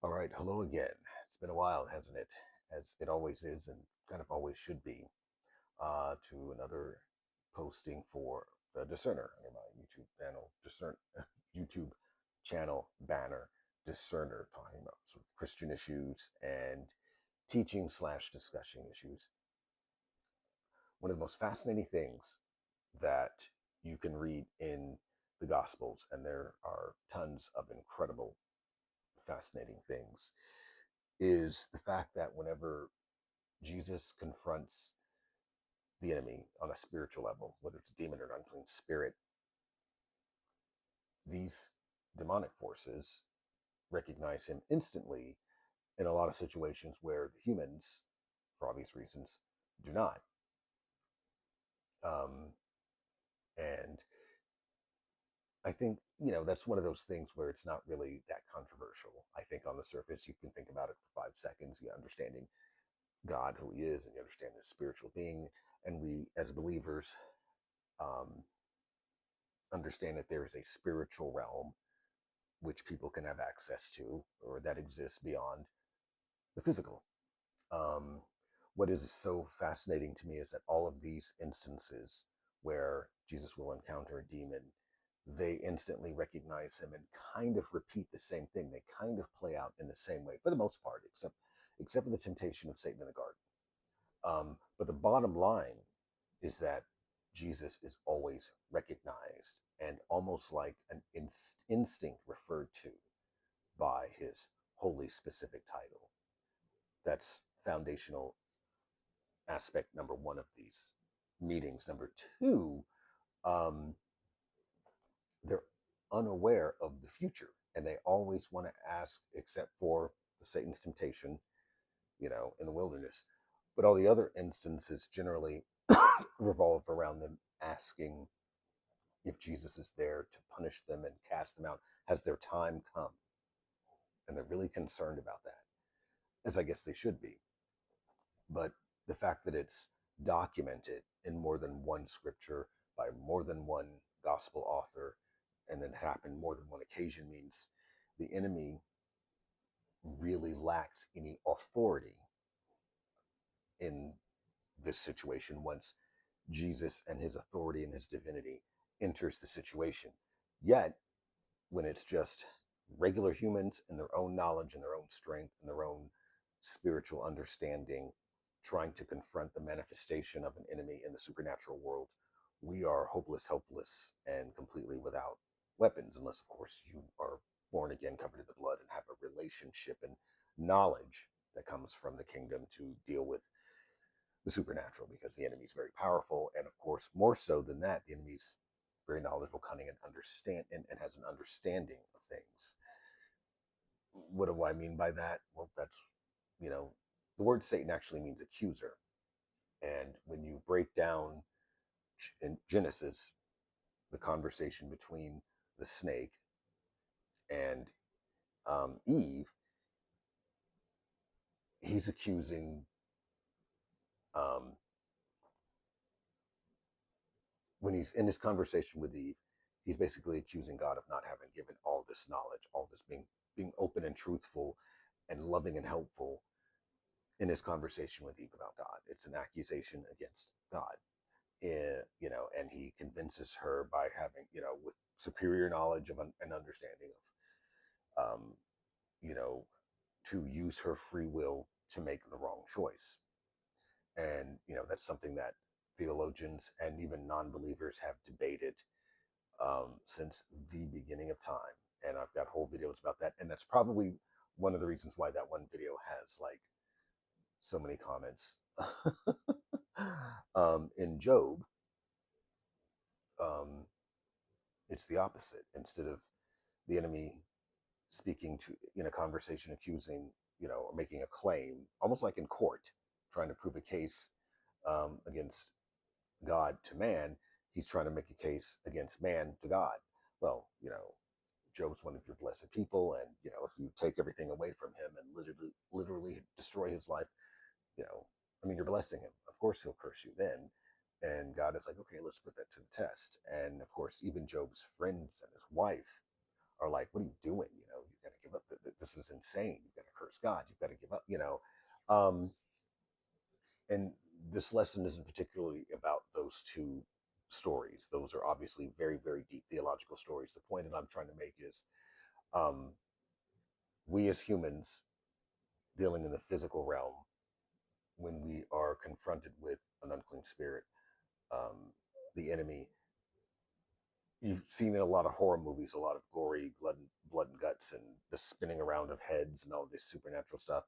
All right, hello again. It's been a while, hasn't it? As it always is and kind of always should be, to another posting for the Discerner under my YouTube channel, YouTube channel banner, Discerner, talking about sort of Christian issues and teaching slash discussing issues. One of the most fascinating things that you can read in the Gospels, and there are tons of incredible, fascinating things, is the fact that whenever Jesus confronts the enemy on a spiritual level, whether it's a demon or an unclean spirit, these demonic forces recognize him instantly in a lot of situations where the humans, for obvious reasons, do not. Um, and I think, that's one of those things where it's not really that controversial. I think on the surface, you can think about it for 5 seconds, you understanding God, who he is, and you understand his spiritual being. And we, as believers, um, understand that there is a spiritual realm which people can have access to or that exists beyond the physical. Um, what is so fascinating to me is that all of these instances where Jesus will encounter a demon, they instantly recognize him and kind of repeat the same thing. They kind of play out in the same way for the most part, except for the temptation of Satan in the garden. But the bottom line is that Jesus is always recognized and almost like an instinct referred to by his holy specific title. That's foundational aspect number one of these meetings. Number two, um, they're unaware of the future and they always want to ask, except for the Satan's temptation, in the wilderness. But all the other instances generally revolve around them asking if Jesus is there to punish them and cast them out. Has their time come? And they're really concerned about that, as I guess they should be. But the fact that it's documented in more than one scripture by more than one gospel author and then happened more than one occasion means the enemy really lacks any authority in this situation once Jesus and his authority and his divinity enters the situation. Yet, when it's just regular humans and their own knowledge and their own strength and their own spiritual understanding trying to confront the manifestation of an enemy in the supernatural world, we are hopeless, helpless, and completely without weapons, unless, of course, you are born again, covered in the blood, and have a relationship and knowledge that comes from the kingdom to deal with the supernatural, because the enemy is very powerful. And of course, more so than that, the enemy's very knowledgeable, cunning, and and has an understanding of things. What do I mean by that? Well, that's, you know, the word Satan actually means accuser. And when you break down in Genesis, the conversation between the snake and Eve, he's accusing, um, when he's in his conversation with Eve, he's basically accusing God of not having given all this knowledge, all this being open and truthful and loving and helpful in his conversation with Eve about God. It's an accusation against God. And he convinces her by having, with superior knowledge of and understanding of, you know, to use her free will to make the wrong choice. And, that's something that theologians and even non believers have debated since the beginning of time. And I've got whole videos about that. And that's probably one of the reasons why that one video has like so many comments. In Job, um, it's the opposite. Instead of the enemy speaking to in a conversation, accusing, or making a claim, almost like in court, trying to prove a case against God to man, he's trying to make a case against man to God. Well, Job's one of your blessed people, and if you take everything away from him and literally destroy his life, you're blessing him. Of course, he'll curse you then. And God is like, okay, let's put that to the test. And of course, even Job's friends and his wife are like, what are you doing? You got to give up. This is insane. where's God? You've got to give up, Um, and this lesson isn't particularly about those two stories. Those are obviously very, very deep theological stories. The point that I'm trying to make is um, we as humans dealing in the physical realm, when we are confronted with an unclean spirit, um, the enemy, you've seen in a lot of horror movies, a lot of gory blood and guts and the spinning around of heads and all this supernatural stuff.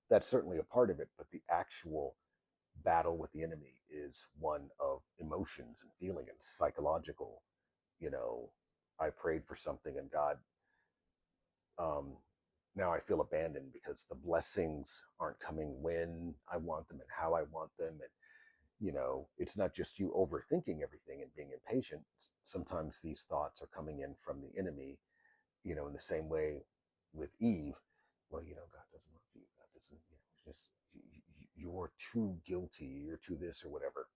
That's certainly a part of it, but the actual battle with the enemy is one of emotions and feeling and psychological. You know, I prayed for something and God, um, now I feel abandoned because the blessings aren't coming when I want them and how I want them. And, it's not just you overthinking everything and being impatient. Sometimes these thoughts are coming in from the enemy, in the same way with Eve. Well, God doesn't love you. God doesn't, just you're too guilty. You're too this or whatever.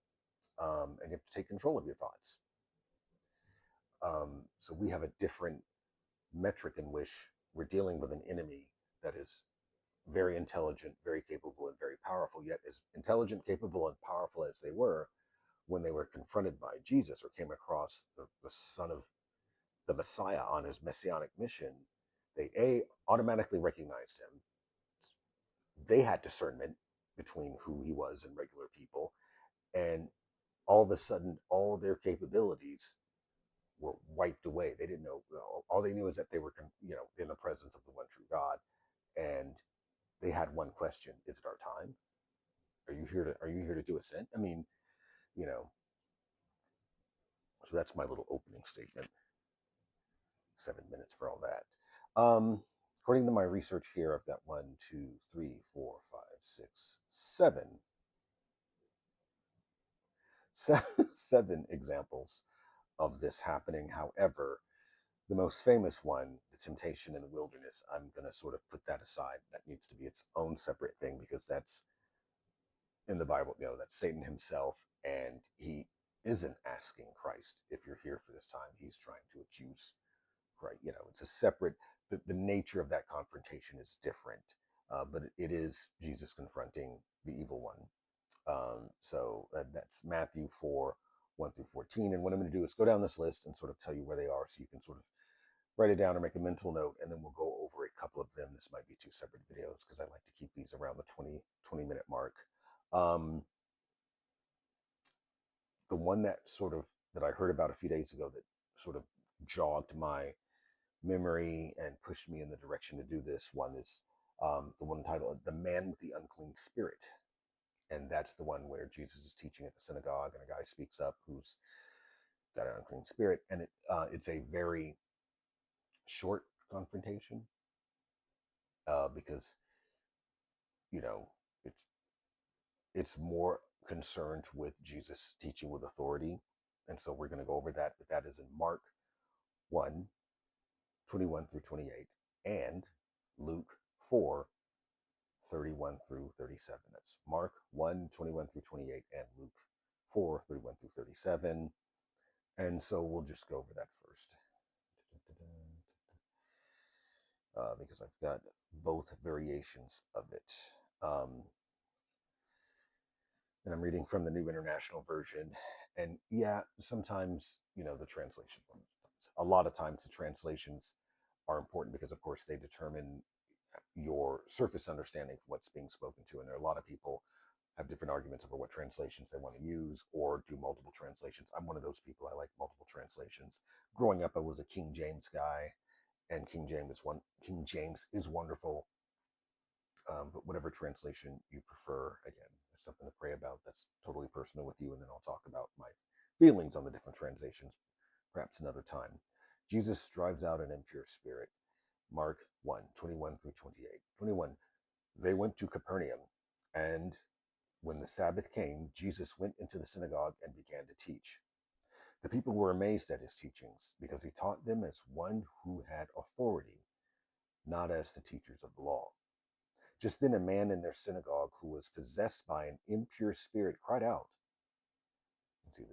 And you have to take control of your thoughts. So we have a different metric in which we're dealing with an enemy that is very intelligent, very capable, and very powerful, yet as intelligent, capable, and powerful as they were when they were confronted by Jesus or came across the Son of the Messiah on his messianic mission, they automatically recognized him. They had discernment between who he was and regular people, and all of a sudden, all their capabilities were wiped away. They didn't know. All they knew is that they were, in the presence of the one true God, and they had one question: is it our time? Are you here to do a sin? I mean, you know. So that's my little opening statement. 7 minutes for all that. According to my research here, I've got 7 examples of this happening. However, the most famous one, the temptation in the wilderness, I'm going to sort of put that aside. That needs to be its own separate thing because that's in the Bible. That's Satan himself, and he isn't asking Christ if you're here for this time. He's trying to accuse Christ. It's a separate. The nature of that confrontation is different, but it is Jesus confronting the evil one. So that's Matthew 4, 1 through 14. And what I'm going to do is go down this list and sort of tell you where they are so you can sort of write it down or make a mental note, and then we'll go over a couple of them. This might be two separate videos because I like to keep these around the 20 minute mark. Um, the one that I heard about a few days ago that sort of jogged my memory and pushed me in the direction to do this one is the one titled "The Man with the Unclean Spirit," and that's the one where Jesus is teaching at the synagogue, and a guy speaks up who's got an unclean spirit, and it's a very short confrontation because you know it's it's more concerned with Jesus teaching with authority, and so we're going to go over that. But that is in Mark 1, 21 through 28, and Luke 4, 31 through 37. That's Mark 1, 21 through 28, and Luke 4, 31 through 37. And so we'll just go over that first. Because I've got both variations of it. And I'm reading from the New International Version. And yeah, sometimes, the translation, a lot of times the translations are important because, of course, they determine your surface understanding of what's being spoken to. And there are a lot of people have different arguments over what translations they want to use or do multiple translations. I'm one of those people. I like multiple translations. Growing up, I was a King James guy, and King James is wonderful. But whatever translation you prefer, again, there's something to pray about. That's totally personal with you, and then I'll talk about my feelings on the different translations perhaps another time. Jesus drives out an impure spirit. Mark 1, 21 through 28. 21. They went to Capernaum, and when the Sabbath came, Jesus went into the synagogue and began to teach. The people were amazed at his teachings because he taught them as one who had authority, not as the teachers of the law. Just then, a man in their synagogue who was possessed by an impure spirit cried out. See,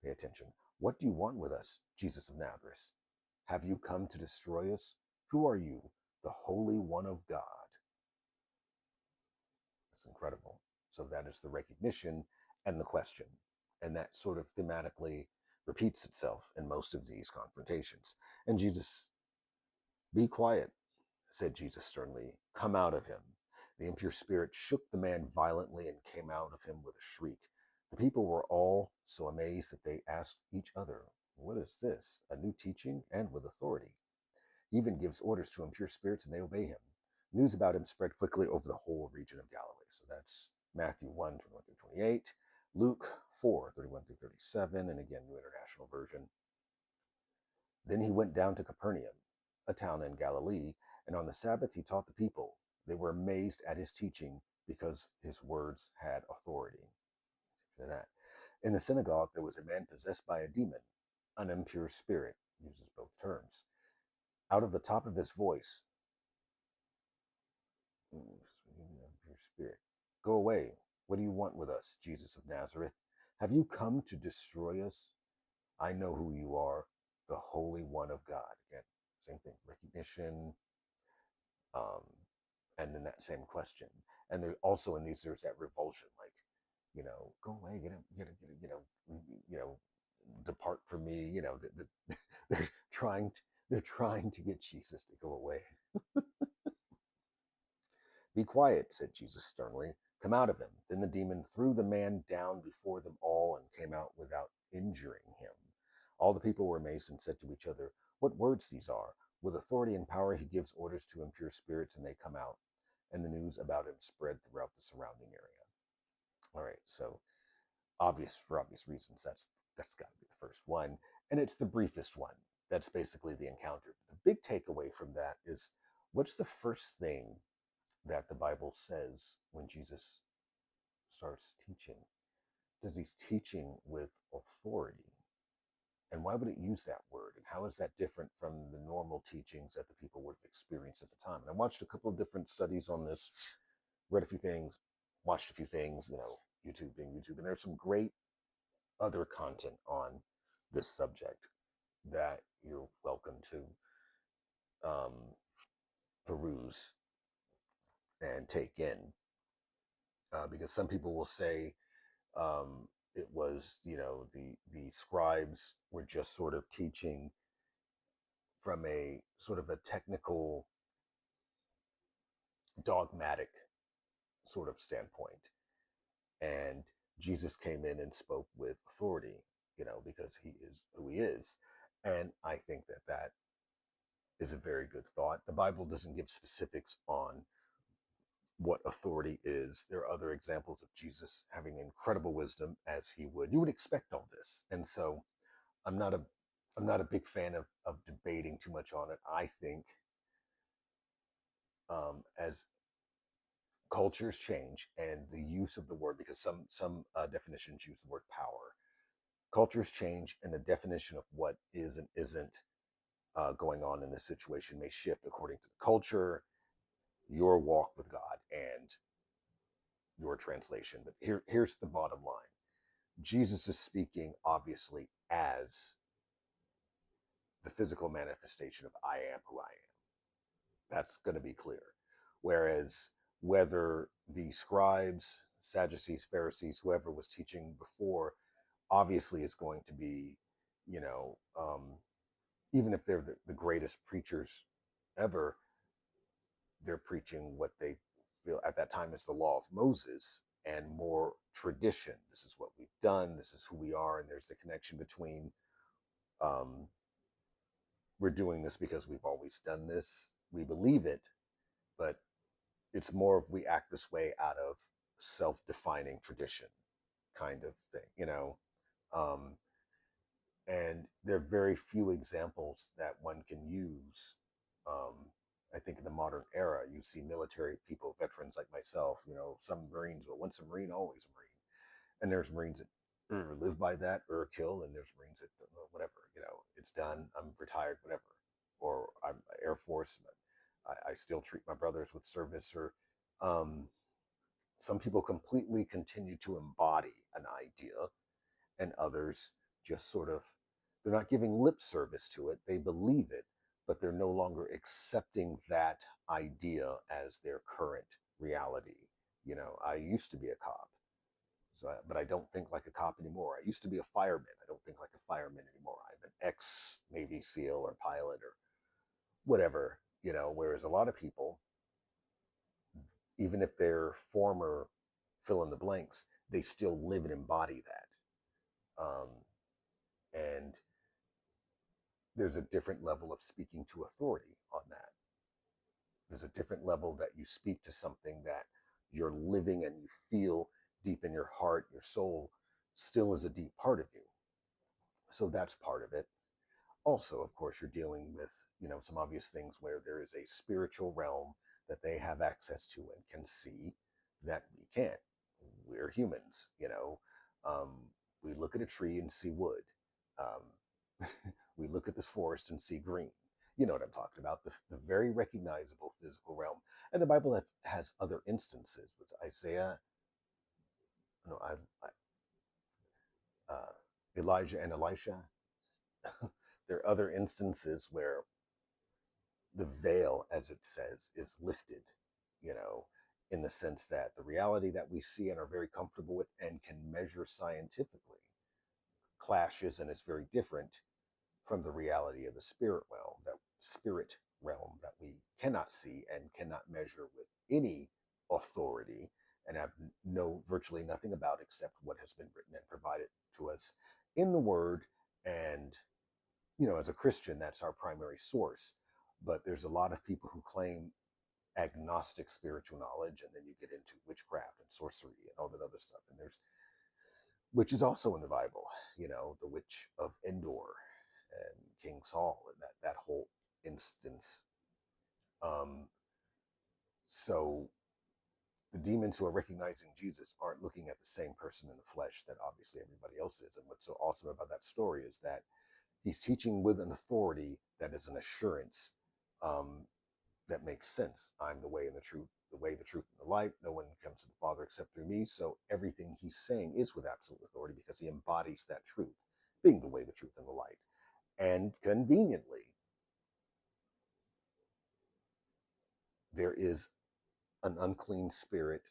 pay attention. What do you want with us, Jesus of Nazareth? Have you come to destroy us? Who are you, the Holy One of God? It's incredible. So that is the recognition and the question. And that sort of thematically repeats itself in most of these confrontations. And Jesus, be quiet, said Jesus sternly. Come out of him. The impure spirit shook the man violently and came out of him with a shriek. The people were all so amazed that they asked each other, what is this? A new teaching and with authority. He even gives orders to impure spirits and they obey him. News about him spread quickly over the whole region of Galilee. So that's Matthew 1, 21 through 28, Luke 4, 31 through 37, and again, New International Version. Then he went down to Capernaum, a town in Galilee, and on the Sabbath he taught the people. They were amazed at his teaching because his words had authority. That. In the synagogue there was a man possessed by a demon, an impure spirit, uses both terms. Out of the top of his voice, impure spirit, go away. What do you want with us, Jesus of Nazareth? Have you come to destroy us? I know who you are, the Holy One of God. Again, same thing, recognition, um, and then that same question. And there also in these there's that revulsion, like, go away, you know, depart from me. They're trying, they're trying to get Jesus to go away. Be quiet, said Jesus sternly. Come out of him. Then the demon threw the man down before them all and came out without injuring him. All the people were amazed and said to each other, what words these are! With authority and power he gives orders to impure spirits and they come out. And the news about him spread throughout the surrounding area. All right, so for obvious reasons, that's got to be the first one. And it's the briefest one. That's basically the encounter. The big takeaway from that is, what's the first thing that the Bible says when Jesus starts teaching? Does he's teaching with authority? And why would it use that word? And how is that different from the normal teachings that the people would have experienced at the time? And I watched a couple of different studies on this, read a few things, watched a few things, YouTube being YouTube. And there's some great other content on this subject that you're welcome to peruse and take in. Because some people will say, it was, the scribes were just sort of teaching from a sort of a technical, dogmatic sort of standpoint, and Jesus came in and spoke with authority, because he is who he is. And I think that that is a very good thought. The Bible doesn't give specifics on what authority is. There are other examples of Jesus having incredible wisdom, as you would expect all this. And so I'm not a I'm not a big fan of debating too much on it. I think, as cultures change and the use of the word, because some definitions use the word power, cultures change and the definition of what is and isn't going on in this situation may shift according to the culture, your walk with God, and your translation. But here's the bottom line. Jesus is speaking obviously as the physical manifestation of I am who I am. That's going to be clear. Whereas whether the scribes, Sadducees, Pharisees, whoever was teaching before, obviously is going to be, you know, um, even if they're the greatest preachers ever, they're preaching what they feel at that time is the law of Moses and more tradition. This is what we've done. This is who we are. And there's the connection between, um, we're doing this because we've always done this. We believe it, but it's more of we act this way out of self-defining tradition kind of thing, Um, and there are very few examples that one can use. Um, I think in the modern era, you see military people, veterans like myself, some Marines, but once a Marine, always a Marine. And there's Marines that live by that or kill, and there's Marines that, whatever, it's done, I'm retired, whatever. Or I'm Air Force, but I still treat my brothers with service. Or um, some people completely continue to embody an idea, and others just sort of, they're not giving lip service to it, they believe it, but they're no longer accepting that idea as their current reality. I used to be a cop, but I don't think like a cop anymore. I used to be a fireman. I don't think like a fireman anymore. I'm an ex Navy SEAL or pilot or whatever. Whereas a lot of people, even if they're former fill in the blanks, they still live and embody that. And there's a different level of speaking to authority on that. There's a different level that you speak to something that you're living and you feel deep in your heart, your soul still is a deep part of you. So that's part of it. Also, of course, you're dealing with, some obvious things where there is a spiritual realm that they have access to and can see that we can't. We're humans, Um, we look at a tree and see wood. Um, we look at this forest and see green. You know what I'm talking about, the very recognizable physical realm. And the Bible has other instances with Isaiah, no, uh, Elijah and Elisha. There are other instances where the veil, as it says, is lifted, you know, in the sense that the reality that we see and are very comfortable with and can measure scientifically clashes and is very different from the reality of the spirit realm that we cannot see and cannot measure with any authority and have know virtually nothing about except what has been written and provided to us in the word. And as a Christian, that's our primary source. But there's a lot of people who claim agnostic spiritual knowledge, and then you get into witchcraft and sorcery and all that other stuff. And there's which is also in the Bible, the witch of Endor and King Saul and that whole instance. Um, so the demons who are recognizing Jesus aren't looking at the same person in the flesh that obviously everybody else is. And what's so awesome about that story is that he's teaching with an authority that is an assurance, um, that makes sense. I'm the way and the way, the truth, and the light. No one comes to the Father except through me. So everything he's saying is with absolute authority because he embodies that truth, being the way, the truth, and the light. And conveniently, there is an unclean spirit,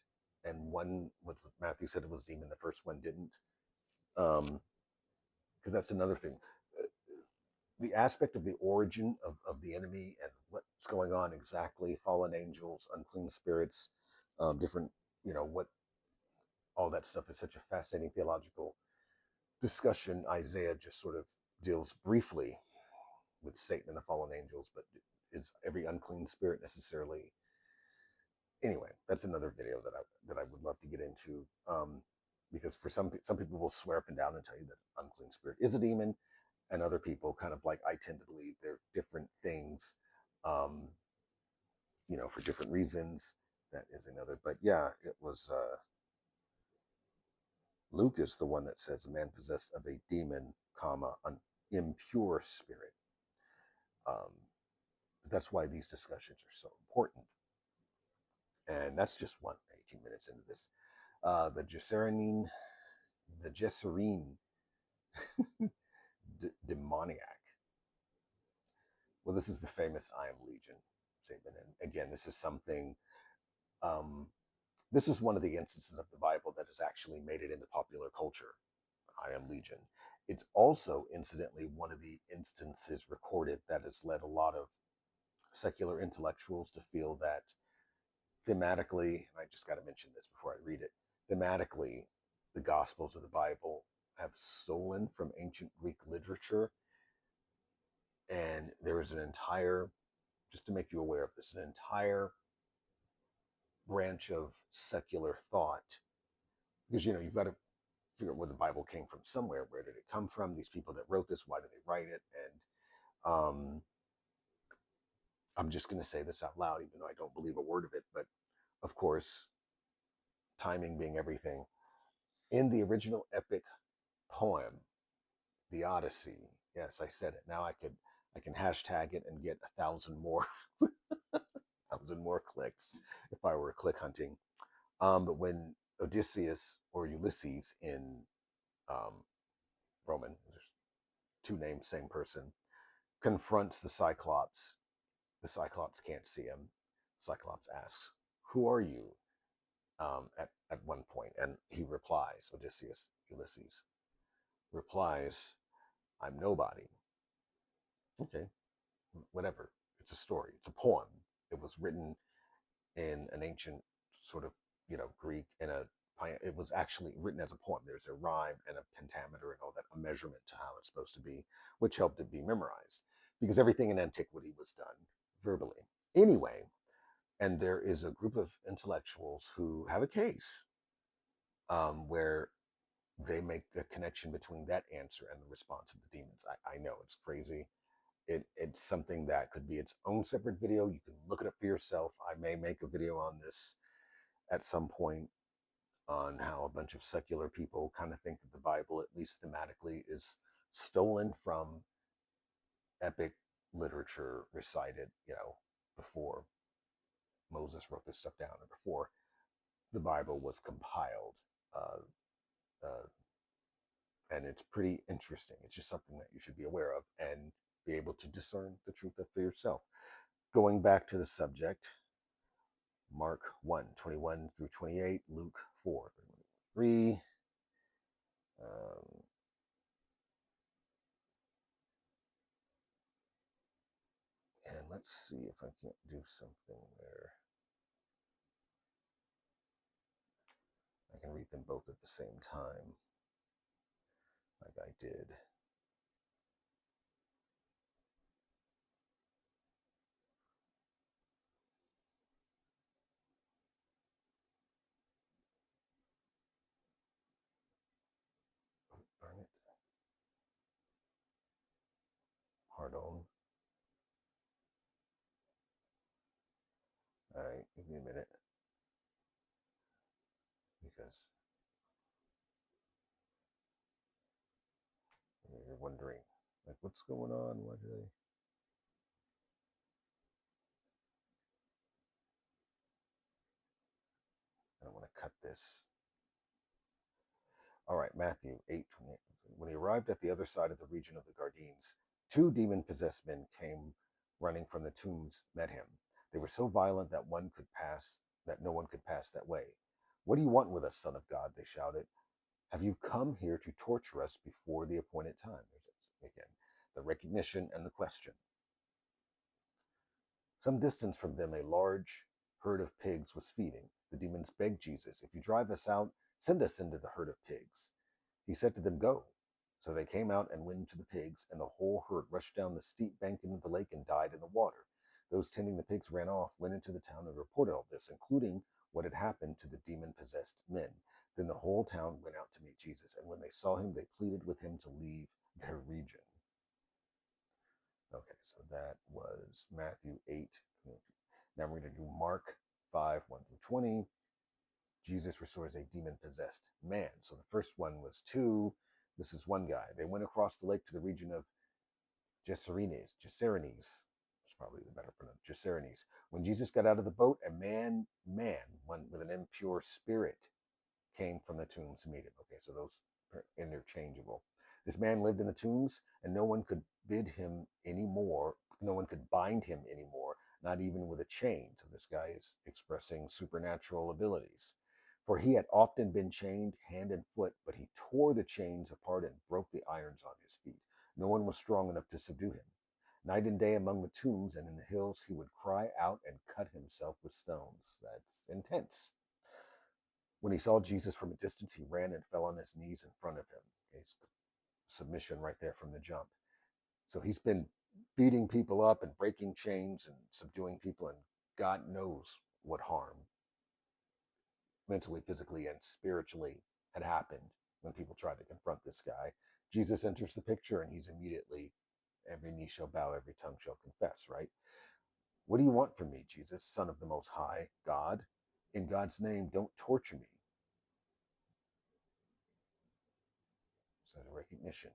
and one, what Matthew said it was demon, the first one didn't. Because that's another thing. Uh, The aspect of the origin of the enemy and what's going on exactly, fallen angels, unclean spirits, different, what all that stuff is such a fascinating theological discussion. Isaiah just sort of deals briefly with Satan and the fallen angels, but is every unclean spirit necessarily? Anyway, that's another video that I would love to get into, because for some people will swear up and down and tell you that unclean spirit is a demon, and other people kind of like I tend to believe they're different things, um, for different reasons. That is another. But yeah, it was. Luke is the one that says a man possessed of a demon, comma, an impure spirit. Um, that's why these discussions are so important. And that's just 18 minutes into this. The Gesserine demoniac. Well, this is the famous I am Legion statement. And again, this is something, um, this is one of the instances of the Bible that has actually made it into popular culture. I am Legion. It's also, incidentally, one of the instances recorded that has led a lot of secular intellectuals to feel that thematically, and I just got to mention this before I read it, thematically, the Gospels of the Bible have stolen from ancient Greek literature. And there is an entire, just to make you aware of this, an entire branch of secular thought. Because, you've got to figure out where the Bible came from somewhere. Where did it come from? These people that wrote this, why did they write it? And I'm just going to say this out loud, even though I don't believe a word of it. But of course, timing being everything, in the original epic poem, the Odyssey. Yes, I said it. Now I can hashtag it and get 1,000 more, 1,000 more clicks if I were click hunting. But when Odysseus or Ulysses in um, Roman, there's two names, same person, confronts the Cyclops can't see him. Cyclops asks, "Who are you?" at one point, and he replies, Ulysses replies, "I'm nobody." Okay, whatever. It's a story. It's a poem. It was written in an ancient sort of Greek in a it was actually written as a poem. There's a rhyme and a pentameter and all that, a measurement to how it's supposed to be, which helped it be memorized because everything in antiquity was done verbally. Anyway, and there is a group of intellectuals who have a case where they make the connection between that answer and the response of the demons. I know it's crazy. It's something that could be its own separate video. You can look it up for yourself. I may make a video on this at some point on how a bunch of secular people kind of think that the Bible, at least thematically, is stolen from epic literature recited, before Moses wrote this stuff down or before the Bible was compiled. Uh, uh, and it's pretty interesting. It's just something that you should be aware of and be able to discern the truth of for yourself. Going back to the subject, Mark 1:21 through 28, Luke 4:3. Um, and let's see if I can't do something where I can read them both at the same time, like I did. Oh, darn it. Hard on. All right, give me a minute because you're wondering, like, what's going on? Why did I don't want to cut this. All right, Matthew 8:28. When he arrived at the other side of the region of the Gardines, two demon possessed men came running from the tombs, met him. They were so violent that no one could pass that way. "What do you want with us, Son of God?" they shouted. "Have you come here to torture us before the appointed time?" There's again the recognition and the question. Some distance from them, a large herd of pigs was feeding. The demons begged Jesus, "If you drive us out, send us into the herd of pigs." He said to them, "Go." So they came out and went into the pigs, and the whole herd rushed down the steep bank into the lake and died in the water. Those tending the pigs ran off, went into the town, and reported all this, including what had happened to the demon possessed men. Then the whole town went out to meet Jesus, and when they saw him, they pleaded with him to leave their region. Okay, so that was Matthew 8. Now we're going to do Mark 5, 1 through 20. Jesus restores a demon possessed man. So the first one was two. This is one guy. They went across the lake to the region of Gerasenes. It's probably the better pronunciation. Gerasenes. When Jesus got out of the boat, a one with an impure spirit came from the tombs to meet him. Okay, so those are interchangeable. This man lived in the tombs, and no one could bid him anymore. No one could bind him anymore, not even with a chain. So this guy is expressing supernatural abilities. For he had often been chained hand and foot, but he tore the chains apart and broke the irons on his feet. No one was strong enough to subdue him. Night and day among the tombs and in the hills, he would cry out and cut himself with stones. That's intense. When he saw Jesus from a distance, he ran and fell on his knees in front of him. Okay, submission right there from the jump. So he's been beating people up and breaking chains and subduing people, and God knows what harm, mentally, physically, and spiritually, had happened when people tried to confront this guy. Jesus enters the picture, and he's immediately, every knee shall bow, every tongue shall confess, right? "What do you want from me, Jesus, Son of the Most High God? In God's name, don't torture me." So the recognition.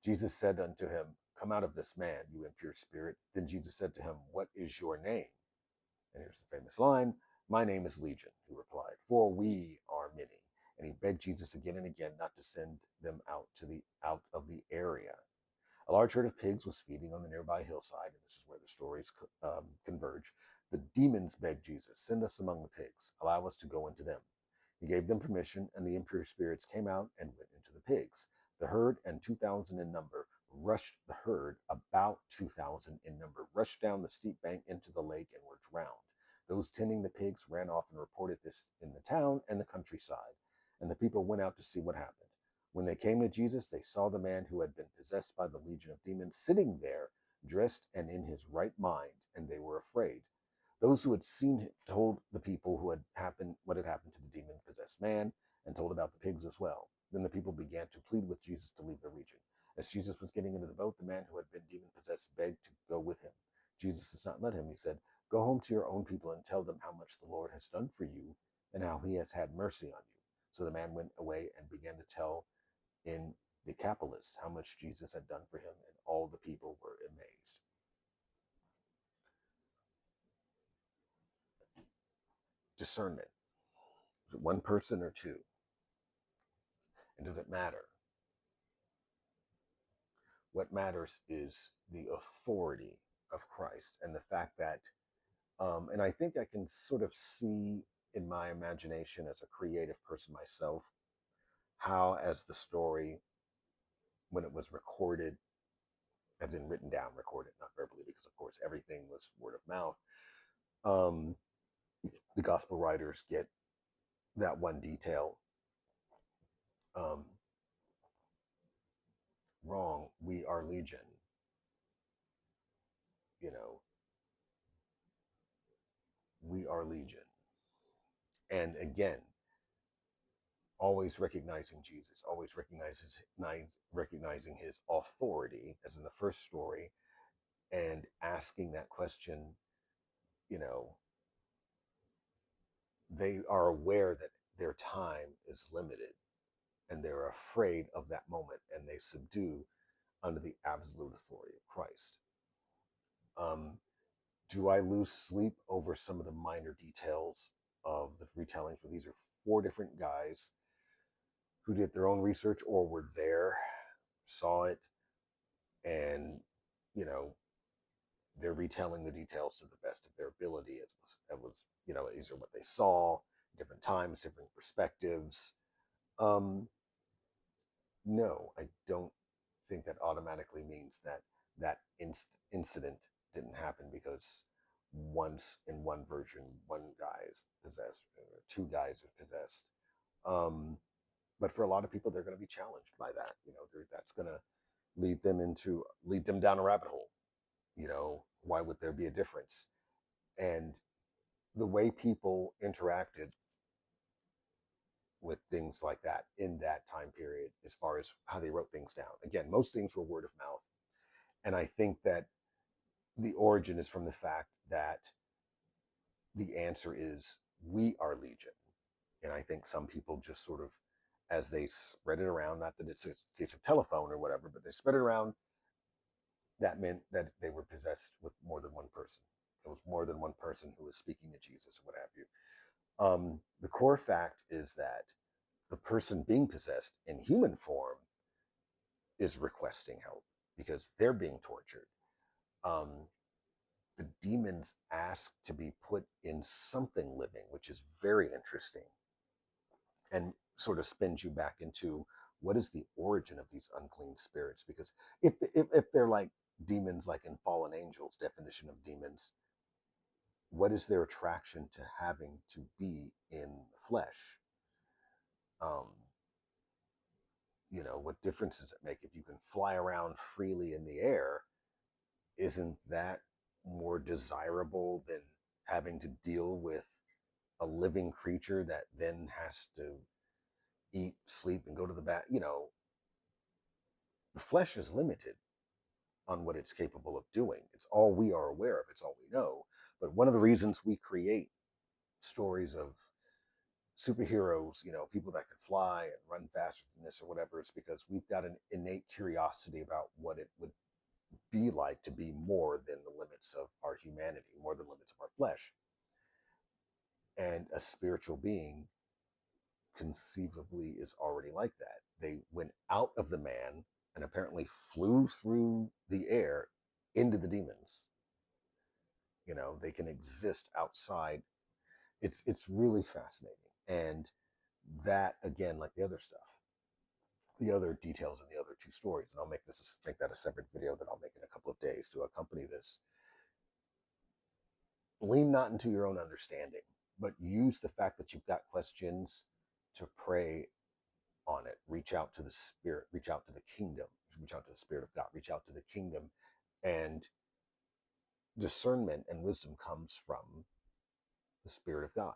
Jesus said unto him, "Come out of this man, you impure spirit." Then Jesus said to him, "What is your name?" And here's the famous line, "My name is Legion," he replied, "for we are many." And he begged Jesus again and again not to send them out of the area. A large herd of pigs was feeding on the nearby hillside, and this is where the stories converge. The demons begged Jesus, "Send us among the pigs. Allow us to go into them." He gave them permission, and the impure spirits came out and went into the pigs. The herd, and 2,000 in number, rushed the herd, about 2,000 in number, rushed down the steep bank into the lake and were drowned. Those tending the pigs ran off and reported this in the town and the countryside, and the people went out to see what happened. When they came to Jesus, they saw the man who had been possessed by the legion of demons sitting there, dressed and in his right mind, and they were afraid. Those who had seen it told the people what had happened to the demon possessed man, and told about the pigs as well. Then the people began to plead with Jesus to leave the region. As Jesus was getting into the boat, the man who had been demon possessed begged to go with him. Jesus did not let him. He said, "Go home to your own people and tell them how much the Lord has done for you and how he has had mercy on you." So the man went away and began to tell in Decapolis how much Jesus had done for him, and all the people were amazed. Discernment. Is it one person or two? And does it matter? What matters is the authority of Christ and the fact that, and I think I can sort of see in my imagination as a creative person myself, how, as the story, when it was recorded, as in written down, recorded, not verbally, because of course everything was word of mouth, um, the gospel writers get that one detail um, wrong. We are legion, you know, we are legion. And again, always recognizing Jesus, always recognizing his authority, as in the first story, and asking that question. You know, they are aware that their time is limited, and they're afraid of that moment, and they subdue under the absolute authority of Christ. Um, do I lose sleep over some of the minor details of the retellings? Where these are four different guys who did their own research or were there, saw it, and you know they're retelling the details to the best of their ability. These are what they saw, different times, different perspectives. Um, no, I don't think that automatically means that incident didn't happen, because once in one version, one guy is possessed, or two guys are possessed. Um, but for a lot of people, they're going to be challenged by that. That's going to lead them down a rabbit hole. Why would there be a difference? And the way people interacted with things like that in that time period, as far as how they wrote things down, again, most things were word of mouth. And I think that the origin is from the fact that the answer is, we are legion. And I think some people just sort of, as they spread it around, not that it's a case of telephone or whatever, but they spread it around, that meant that they were possessed with more than one person. It was more than one person who was speaking to Jesus, or what have you. The core fact is that the person being possessed in human form is requesting help because they're being tortured. Um, the demons ask to be put in something living, which is very interesting, and sort of spins you back into what is the origin of these unclean spirits. Because if they're like demons, like in fallen angels definition of demons, what is their attraction to having to be in the flesh? um, what difference does it make if you can fly around freely in the air? Isn't that more desirable than having to deal with a living creature that then has to eat, sleep, and go to the bath? The flesh is limited on what it's capable of doing. It's all we are aware of, it's all we know. But one of the reasons we create stories of superheroes, people that can fly and run faster than this or whatever, it's because we've got an innate curiosity about what it would be like to be more than the limits of our humanity, more than the limits of our flesh. And a spiritual being conceivably is already like that. They went out of the man and apparently flew through the air into the demons. They can exist outside. It's really fascinating. And that, again, like the other stuff, the other details in the other two stories, and I'll make that a separate video that I'll make in a couple of days to accompany this. Lean not into your own understanding, but use the fact that you've got questions to pray on it. Reach out to the Spirit, reach out to the kingdom, reach out to the Spirit of God, reach out to the kingdom. And discernment and wisdom comes from the Spirit of God,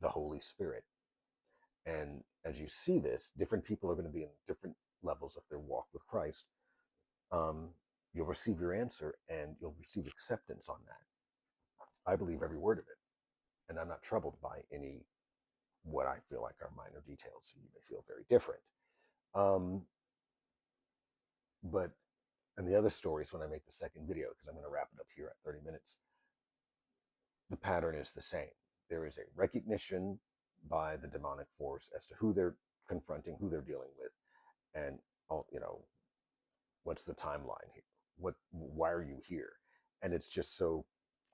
the Holy Spirit. And as you see this, different people are going to be in different levels of their walk with Christ. Um, you'll receive your answer and you'll receive acceptance on that. I believe every word of it, and I'm not troubled by any what I feel like are minor details. So you may feel very different. Um, but and the other stories when I make the second video, because I'm going to wrap it up here at 30 minutes, the pattern is the same. There is a recognition by the demonic force as to who they're confronting, who they're dealing with, and all what's the timeline here? Why are you here? And it's just so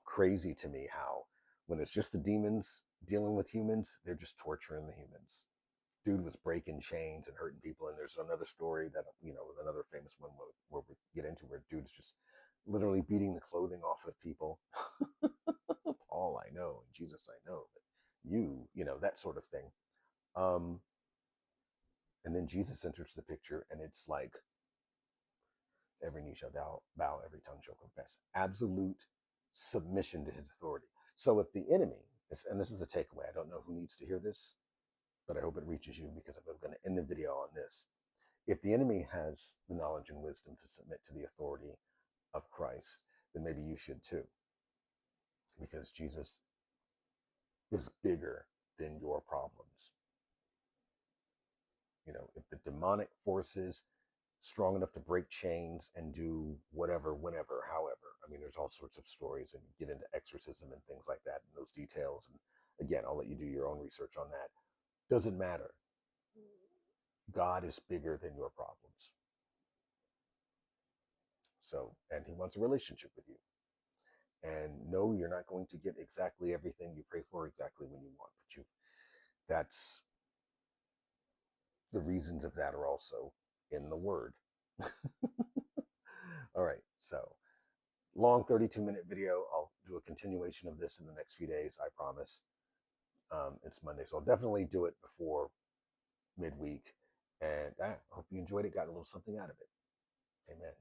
crazy to me how when it's just the demons dealing with humans, they're just torturing the humans. Dude was breaking chains and hurting people. And there's another story that, another famous one where we get into where dude's just literally beating the clothing off of people. Paul, I know, and Jesus, I know, but that sort of thing. Um, and then Jesus enters the picture, and it's like every knee shall bow, every tongue shall confess. Absolute submission to his authority. So if the enemy, and this is the takeaway, I don't know who needs to hear this, but I hope it reaches you because I'm going to end the video on this. If the enemy has the knowledge and wisdom to submit to the authority of Christ, then maybe you should too, because Jesus is bigger than your problems. If the demonic forces strong enough to break chains and do whatever, whenever, however. I mean, there's all sorts of stories and get into exorcism and things like that and those details. And again, I'll let you do your own research on that. Doesn't matter. God is bigger than your problems. So, and he wants a relationship with you. And no, you're not going to get exactly everything you pray for exactly when you want, but that's the reasons of that are also in the word. All right. So long 32-minute video. I'll do a continuation of this in the next few days, I promise. It's Monday, so I'll definitely do it before midweek. And I hope you enjoyed it, got a little something out of it. Amen.